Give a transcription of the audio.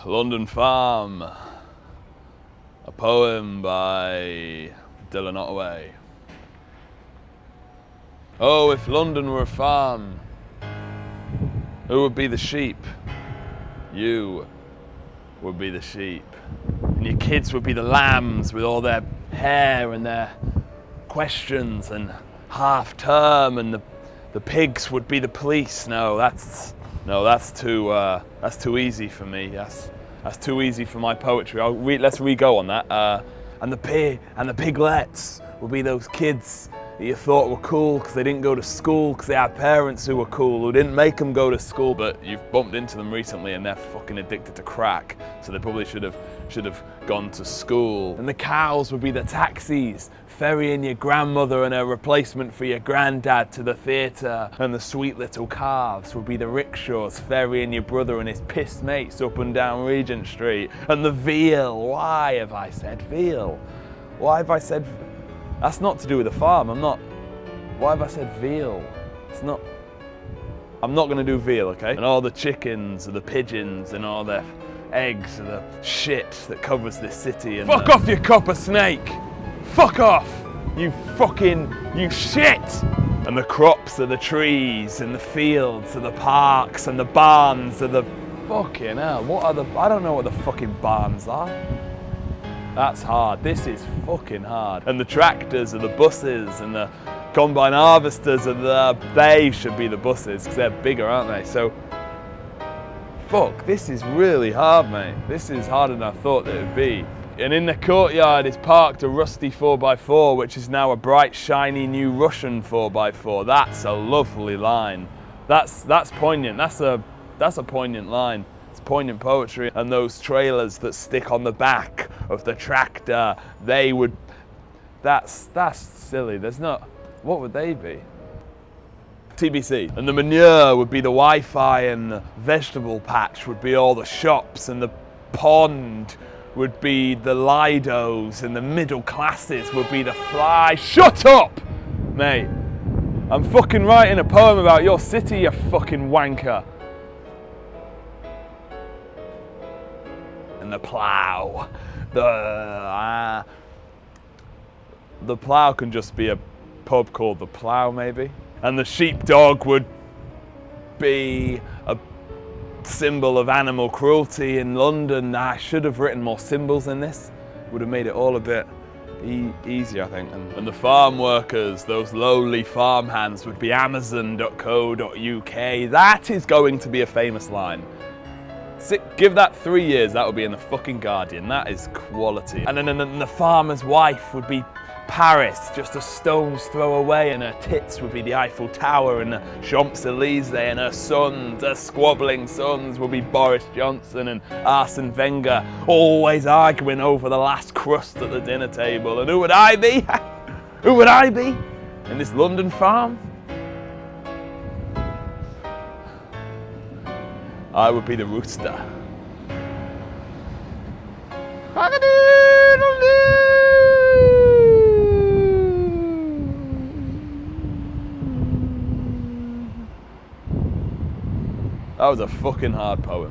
London Farm, a poem by Dillan Ottoway. Oh, if London were a farm, who would be the sheep? You would be the sheep. And your kids would be the lambs with all their hair and their questions and half term, and the pigs would be the police. No, that's too easy for me. That's too easy for my poetry. Let's re-go on that. And the piglets would be those kids that you thought were cool because they didn't go to school, because they had parents who were cool, who didn't make them go to school, but you've bumped into them recently and they're fucking addicted to crack, so they probably should have gone to school. And the cows would be the taxis, ferrying your grandmother and a replacement for your granddad to the theatre. And the sweet little calves would be the rickshaws, ferrying your brother and his pissed mates up and down Regent Street. And the veal, why have I said veal? Why have I said... That's not to do with the farm. Why have I said veal? I'm not gonna do veal, okay? And all the chickens and the pigeons and all the eggs and the shit that covers this city. And fuck off, you copper snake! Fuck off! You shit! And the crops are the trees, and the fields are the parks, and the barns are the... Fucking hell, I don't know what the fucking barns are. That's hard. This is fucking hard. And the tractors are the buses, and the combine harvesters are they should be the buses because they're bigger, aren't they? So, fuck, this is really hard, mate. This is harder than I thought that it would be. And in the courtyard is parked a rusty 4x4, which is now a bright, shiny new Russian 4x4. That's a lovely line. That's poignant. That's a poignant line. Poignant poetry. And those trailers that stick on the back of the tractor, that's silly. What would they be? TBC. And the manure would be the Wi-Fi, and the vegetable patch would be all the shops, and the pond would be the Lidos, and the middle classes would be the fly. Shut up, mate. I'm fucking writing a poem about your city, you fucking wanker. And the plough. The plough can just be a pub called The Plough, maybe. And the sheepdog would be a symbol of animal cruelty in London. I should have written more symbols in this. Would have made it all a bit easier, I think. And the farm workers, those lowly farm hands, would be Amazon.co.uk. That is going to be a famous line. Give that 3 years, that will be in the fucking Guardian. That is quality. And then the farmer's wife would be Paris, just a stone's throw away, and her tits would be the Eiffel Tower and the Champs-Elysees, and her sons, her squabbling sons, would be Boris Johnson and Arsene Wenger, always arguing over the last crust at the dinner table. And who would I be? Who would I be in this London farm? I would be the rooster. That was a fucking hard poem.